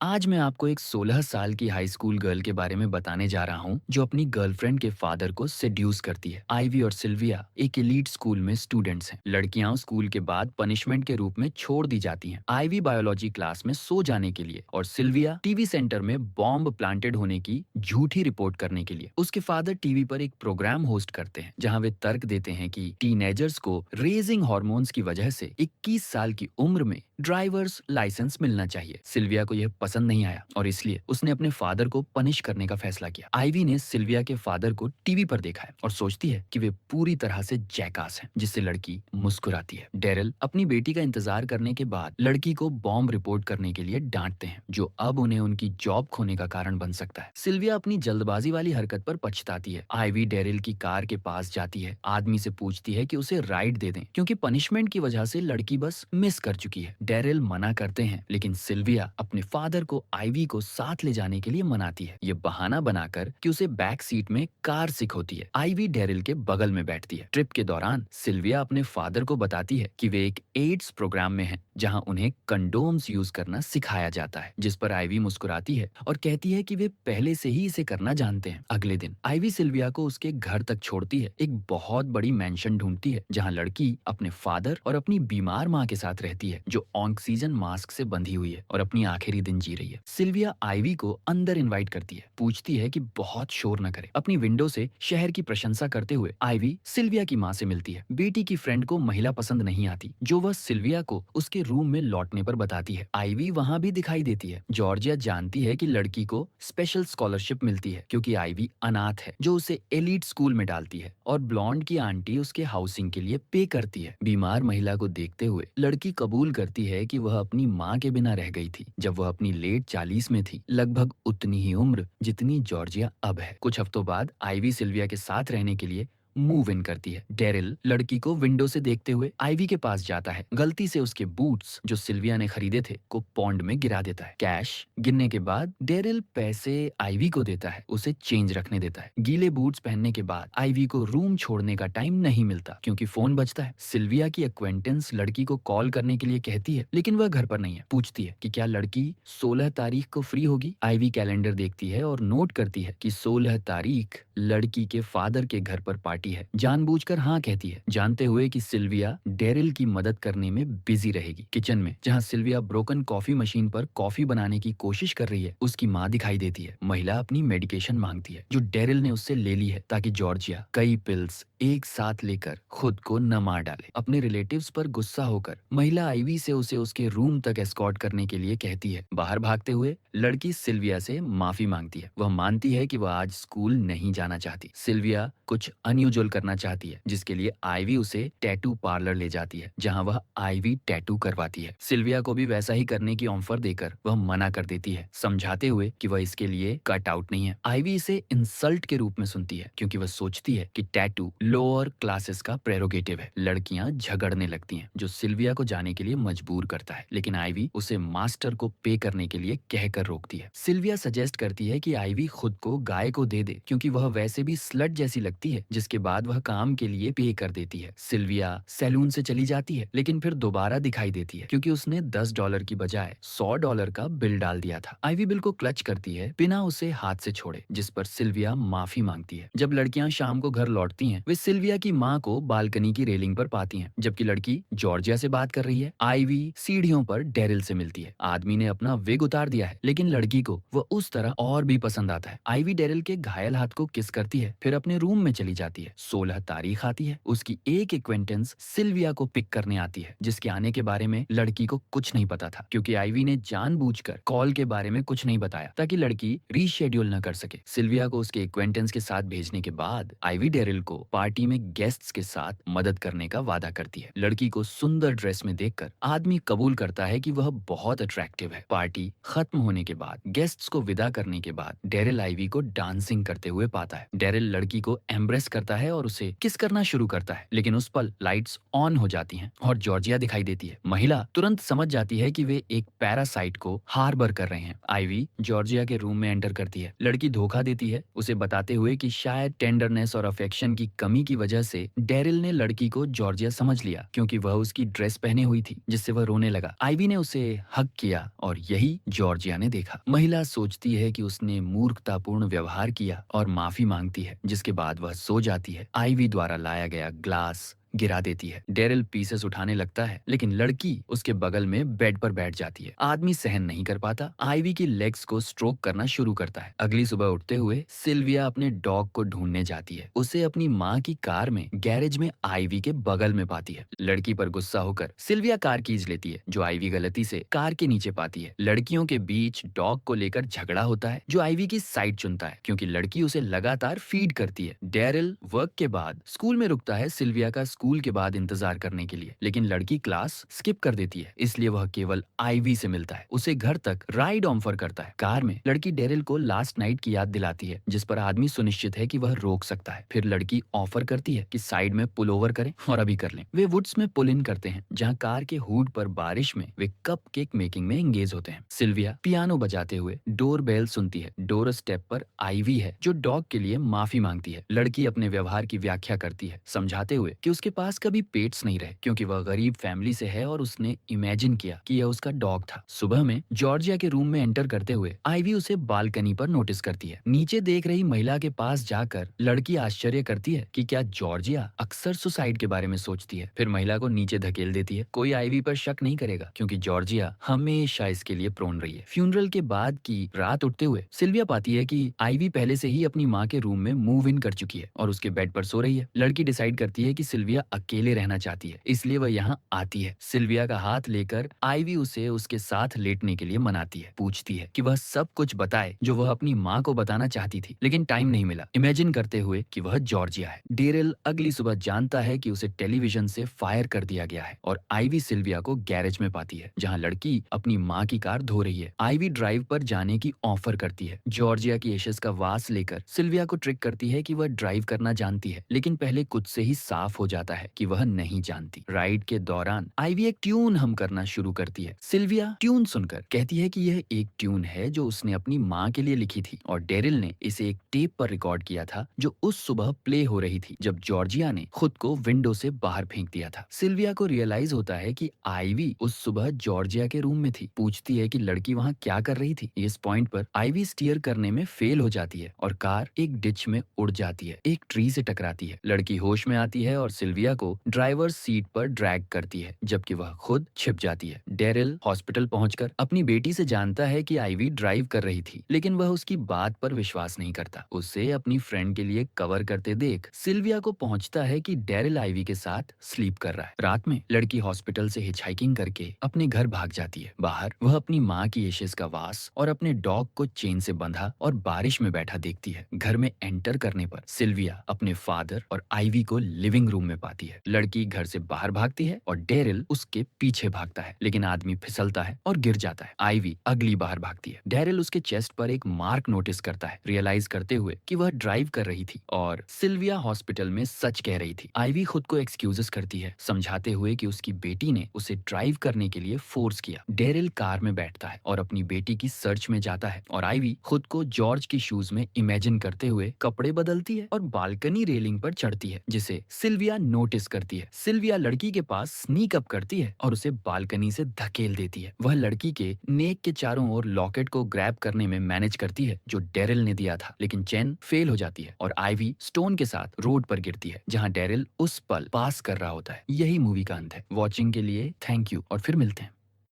आज मैं आपको एक 16 साल की हाई स्कूल गर्ल के बारे में बताने जा रहा हूँ जो अपनी गर्लफ्रेंड के फादर को सेड्यूस करती है। आइवी और सिल्विया एक एलीट स्कूल में स्टूडेंट्स हैं। लड़कियां स्कूल के बाद पनिशमेंट के रूप में छोड़ दी जाती हैं। आइवी बायोलॉजी क्लास में सो जाने के लिए और सिल्विया टीवी सेंटर में बॉम्ब प्लांटेड होने की झूठी रिपोर्ट करने के लिए। उसके फादर टीवी पर एक प्रोग्राम होस्ट करते हैं जहाँ वे तर्क देते हैं कि टीनेजर्स को रेजिंग हॉर्मोन्स की वजह से 21 साल की उम्र में ड्राइवर्स लाइसेंस मिलना चाहिए। सिल्विया को यह पसंद नहीं आया और इसलिए उसने अपने फादर को पनिश करने का फैसला किया। आइवी ने सिल्विया के फादर को टीवी पर देखा है और सोचती है कि वे पूरी तरह से जैकास हैं, जिससे लड़की मुस्कुराती है। डेरिल अपनी बेटी का इंतजार करने के बाद लड़की को बॉम्ब रिपोर्ट करने के लिए डांटते हैं, जो अब उन्हें उनकी जॉब खोने का कारण बन सकता है। सिल्विया अपनी जल्दबाजी वाली हरकत पर पछताती है। आइवी डेरिल की कार के पास जाती है, आदमी से पूछती है कि उसे राइड दे दें क्योंकि पनिशमेंट की वजह से लड़की बस मिस कर चुकी है। डेरिल मना करते हैं, लेकिन सिल्विया अपने फादर को आइवी को साथ ले जाने के लिए मनाती है, ये बहाना बनाकर कि उसे बैक सीट में कार सिखाती है। आइवी डेरिल के बगल में बैठती है। ट्रिप के दौरान सिल्विया अपने फादर को बताती है कि वे एक एड्स प्रोग्राम में हैं, जहां उन्हें कंडोम्स यूज करना सिखाया जाता है, जिस पर आइवी मुस्कुराती है और कहती है कि वे पहले से ही इसे करना जानते हैं। अगले दिन आइवी सिल्विया को उसके घर तक छोड़ती है। एक बहुत बड़ी मेंशन ढूंढती है जहां लड़की अपने फादर और अपनी बीमार माँ के साथ रहती है, जो ऑक्सीजन मास्क से बंधी हुई है और अपनी आखिरी दिन जी रही है। सिल्विया आइवी को अंदर इनवाइट करती है, पूछती है कि बहुत शोर न करे। अपनी विंडो से शहर की प्रशंसा करते हुए आइवी सिल्विया की माँ से मिलती है। बेटी की फ्रेंड को महिला पसंद नहीं आती, जो वह सिल्विया को उसके रूम में लौटने पर बताती है। आइवी वहाँ भी दिखाई देती है। जॉर्जिया जानती है कि लड़की को स्पेशल स्कॉलरशिप मिलती है क्योंकि आइवी अनाथ है, जो उसे एलीट स्कूल में डालती है, और ब्लॉन्ड की आंटी उसके हाउसिंग के लिए पे करती है। बीमार महिला को देखते हुए लड़की कबूल करती है कि वह अपनी माँ के बिना रह गई थी जब वह अपनी लेट 40 में थी, लगभग उतनी ही उम्र जितनी जॉर्जिया अब है। कुछ हफ्तों बाद आइवी सिल्विया के साथ रहने के लिए मूव इन करती है। डेरिल लड़की को विंडो से देखते हुए आइवी के पास जाता है। गलती से उसके बूट्स जो सिल्विया ने खरीदे थे को पॉन्ड में गिरा देता है। कैश गिनने के बाद डेरिल पैसे आइवी को देता है, उसे चेंज रखने देता है। गीले बूट्स पहनने के बाद आइवी को रूम छोड़ने का टाइम नहीं मिलता क्योंकि फोन बजता है। सिल्विया की एक्वेंटेंस लड़की को कॉल करने के लिए कहती है, लेकिन वह घर पर नहीं है। पूछती है कि क्या लड़की 16 तारीख को फ्री होगी। आइवी कैलेंडर देखती है और नोट करती है कि 16 तारीख लड़की के फादर के घर पर पार्टी है। जानबूझकर हाँ कहती है, जानते हुए कि सिल्विया डेरिल की मदद करने में बिजी रहेगी। किचन में जहाँ सिल्विया ब्रोकन कॉफी मशीन पर कॉफी बनाने की कोशिश कर रही है, उसकी माँ दिखाई देती है। महिला अपनी मेडिकेशन मांगती है जो डेरिल ने उससे ले ली है ताकि जॉर्जिया कई पिल्स एक साथ लेकर खुद को न मार डाले। अपने रिलेटिव्स पर गुस्सा होकर महिला आइवी से उसे उसके रूम तक एस्कॉर्ट करने के लिए कहती है। बाहर भागते हुए लड़की सिल्विया से माफी मांगती है। वह मानती है कि वह आज स्कूल नहीं जाना चाहती। सिल्विया कुछ अनयूजुअल करना चाहती है, जिसके लिए आइवी उसे टैटू पार्लर ले जाती है जहां वह आइवी टैटू करवाती है। सिल्विया को भी वैसा ही करने की ऑफर देकर वह मना कर देती है, समझाते हुए कि वह इसके लिए कट आउट नहीं है। आइवी इसे इंसल्ट के रूप में सुनती है क्योंकि वह सोचती है कि टैटू लोअर क्लासेस का प्रेरोगेटिव है। लड़कियां झगड़ने लगती हैं, जो सिल्विया को जाने के लिए मजबूर करता है, लेकिन आइवी उसे मास्टर को पे करने के लिए कहकर रोकती है। सिल्विया सजेस्ट करती है कि आइवी खुद को गाय को दे दे क्योंकि वह वैसे भी स्लट जैसी लगती है, जिसके बाद वह काम के लिए पे कर देती है। सिल्विया सैलून से चली जाती है, लेकिन फिर दोबारा दिखाई देती है क्योंकि उसने $10 की बजाय $100 का बिल डाल दिया था। आइवी बिल को क्लच करती है बिना उसे हाथ से छोड़े, जिस पर सिल्विया माफी मांगती है। जब लड़कियां शाम को घर लौटती हैं, वे सिल्विया की माँ को बालकनी की रेलिंग पर पाती हैं, जबकि लड़की जॉर्जिया से बात कर रही है। आइवी सीढ़ियों पर डेरिल से मिलती है। आदमी ने अपना विग उतार दिया है, लेकिन लड़की को वह उस तरह और भी पसंद आता है। आइवी डेरिल के घायल हाथ को किस करती है, फिर अपने रूम में चली जाती है। 16 तारीख आती है। उसकी एक एक्वेंटेंस सिल्विया को पिक करने आती है, जिसके आने के बारे में लड़की को कुछ नहीं पता था क्योंकि आइवी ने जानबूझकर कॉल के बारे में कुछ नहीं बताया ताकि लड़की रीशेड्यूल न कर सके। सिल्विया को उसके एक्वेंटेंस के साथ भेजने के बाद आइवी डेरिल को पार्टी में गेस्ट्स के साथ मदद करने का वादा करती है। लड़की को सुंदर ड्रेस में देखकर आदमी कबूल करता है कि वह बहुत अट्रैक्टिव है। पार्टी खत्म होने के बाद गेस्ट्स को विदा करने के बाद डेरिल आइवी को डांसिंग करते हुए पाता है। डेरिल लड़की को एम्ब्रेस करता है और उसे किस करना शुरू करता है, लेकिन उस पल लाइट्स ऑन हो जाती हैं और जॉर्जिया दिखाई देती है। महिला तुरंत समझ जाती है कि वे एक पैरासाइट को हार्बर कर रहे हैं। आइवी जॉर्जिया के रूम में एंटर करती है। लड़की धोखा देती है, उसे बताते हुए कि शायद टेंडरनेस और अफेक्शन की कमी की वजह से डेरिल ने लड़की को जॉर्जिया समझ लिया क्योंकि वह उसकी ड्रेस पहने हुई थी, जिससे वह रोने लगा। आइवी ने उसे हग किया और यही जॉर्जिया ने देखा। महिला सोचती है कि उसने मूर्खतापूर्ण व्यवहार किया और माफी मांगती है, जिसके बाद वह सो जाती है। आईवी द्वारा लाया गया ग्लास गिरा देती है। डेरिल पीसेस उठाने लगता है, लेकिन लड़की उसके बगल में बेड पर बैठ जाती है। आदमी सहन नहीं कर पाता, आईवी की लेग्स को स्ट्रोक करना शुरू करता है। अगली सुबह उठते हुए सिल्विया अपने डॉग को ढूंढने जाती है। उसे अपनी माँ की कार में गैरेज में आईवी के बगल में पाती है। लड़की पर गुस्सा होकर सिल्विया कार कीज लेती है, जो आईवी गलती से कार के नीचे पाती है। लड़कियों के बीच डॉग को लेकर झगड़ा होता है, जो आईवी की साइड चुनता है क्योंकि लड़की उसे लगातार फीड करती है। डेरिल वर्क के बाद स्कूल में रुकता है सिल्विया का स्कूल के बाद इंतजार करने के लिए, लेकिन लड़की क्लास स्किप कर देती है, इसलिए वह केवल आईवी से मिलता है। उसे घर तक राइड ऑफर करता है। कार में लड़की डेरिल को लास्ट नाइट की याद दिलाती है, जिस पर आदमी सुनिश्चित है कि वह रोक सकता है। फिर लड़की ऑफर करती है कि साइड में पुल ओवर करें और अभी कर लें। वे वुड्स में पुल इन करते हैं, जहाँ कार के हुड पर बारिश में वे कप केक मेकिंग में एंगेज होते हैं। सिल्विया पियानो बजाते हुए डोर बेल सुनती है। डोर स्टेप पर आईवी है, जो डॉग के लिए माफी मांगती है। लड़की अपने व्यवहार की व्याख्या करती है, समझाते हुए कि उसके पास कभी पेट्स नहीं रहे क्योंकि वह गरीब फैमिली से है और उसने इमेजिन किया कि यह उसका डॉग था। सुबह में जॉर्जिया के रूम में एंटर करते हुए आईवी उसे बालकनी पर नोटिस करती है। नीचे देख रही महिला के पास जाकर लड़की आश्चर्य करती है कि क्या जॉर्जिया अक्सर सुसाइड के बारे में सोचती है। फिर महिला को नीचे धकेल देती है। कोई आईवी पर शक नहीं करेगा क्योंकि जॉर्जिया हमेशा इसके लिए प्रोन रही है। फ्यूनरल के बाद की रात उठते हुए सिल्विया पाती है कि आईवी पहले से ही अपनी माँ के रूम में मूव इन कर चुकी है और उसके बेड पर सो रही है। लड़की डिसाइड करती है कि सिल्विया अकेले रहना चाहती है, इसलिए वह यहाँ आती है। सिल्विया का हाथ लेकर आईवी उसे उसके साथ लेटने के लिए मनाती है। पूछती है कि वह सब कुछ बताए जो वह अपनी माँ को बताना चाहती थी, लेकिन टाइम नहीं मिला, इमेजिन करते हुए कि वह जॉर्जिया है। डेरिल अगली सुबह जानता है कि उसे टेलीविजन से फायर कर दिया गया है और आईवी सिल्विया को गैरेज में पाती है, जहाँ लड़की अपनी माँ की कार धो रही है। आईवी ड्राइव पर जाने की ऑफर करती है। जॉर्जिया की एशेस का वास लेकर सिल्विया को ट्रिक करती है कि वह ड्राइव करना जानती है, लेकिन पहले खुद से ही साफ हो जाता है कि वह नहीं जानती। राइड के दौरान आईवी एक ट्यून हम करना शुरू करती है। सिल्विया ट्यून सुनकर कहती है कि यह एक ट्यून है जो उसने अपनी माँ के लिए लिखी थी और डेरिल ने इसे एक टेप पर रिकॉर्ड किया था, जो उस सुबह प्ले हो रही थी जब जॉर्जिया ने खुद को विंडो से बाहर फेंक दिया था। सिल्विया को रियलाइज होता है कि आईवी उस सुबह जॉर्जिया के रूम में थी। पूछती है कि लड़की वहाँ क्या कर रही थी। इस पॉइंट पर आईवी स्टीयर करने में फेल हो जाती है और कार एक डिच में उड़ जाती है, एक ट्री से टकराती है। लड़की होश में आती है और सिल्विया को ड्राइवर सीट पर ड्रैग करती है, जबकि वह खुद छिप जाती है। डेरिल हॉस्पिटल पहुंचकर अपनी बेटी से जानता है कि आईवी ड्राइव कर रही थी, लेकिन वह उसकी बात पर विश्वास नहीं करता। उसे अपनी फ्रेंड के लिए कवर करते देख सिल्विया को पहुंचता है कि डेरिल आईवी के साथ स्लीप कर रहा है। रात में लड़की हॉस्पिटल से हिचहाइकिंग करके अपने घर भाग जाती है। बाहर वह अपनी माँ की एशेस का वास और अपने डॉग को चेन से बंधा और बारिश में बैठा देखती है। घर में एंटर करने पर सिल्विया अपने फादर और आईवी को लिविंग रूम में पाती है। लड़की घर से बाहर भागती है और डेरिल उसके पीछे भागता है, लेकिन आदमी फिसलता है और गिर जाता है। आईवी अगली बाहर भागती है। डेरिल उसके चेस्ट पर एक मार्क नोटिस करता है, रियलाइज करते हुए कि वह ड्राइव कर रही थी और सिल्विया हॉस्पिटल में सच कह रही थी। आईवी खुद को एक्सक्यूजेस करती है, समझाते हुए कि उसकी बेटी ने उसे ड्राइव करने के लिए फोर्स किया। डेरिल कार में बैठता है और अपनी बेटी की सर्च में जाता है और आईवी खुद को जॉर्ज की शूज में इमेजिन करते हुए कपड़े बदलती है और बालकनी रेलिंग पर चढ़ती है, जिसे सिल्विया नोटिस करती है। सिल्विया लड़की के पास स्नीक अप करती है और उसे बालकनी से धकेल देती है। वह लड़की के नेक के चारों ओर लॉकेट को ग्रैब करने में मैनेज करती है, जो डेरिल ने दिया था, लेकिन चेन फेल हो जाती है और आईवी स्टोन के साथ रोड पर गिरती है, जहां डेरिल उस पल पास कर रहा होता है। यही मूवी का अंत है। वॉचिंग के लिए थैंक यू और फिर मिलते हैं।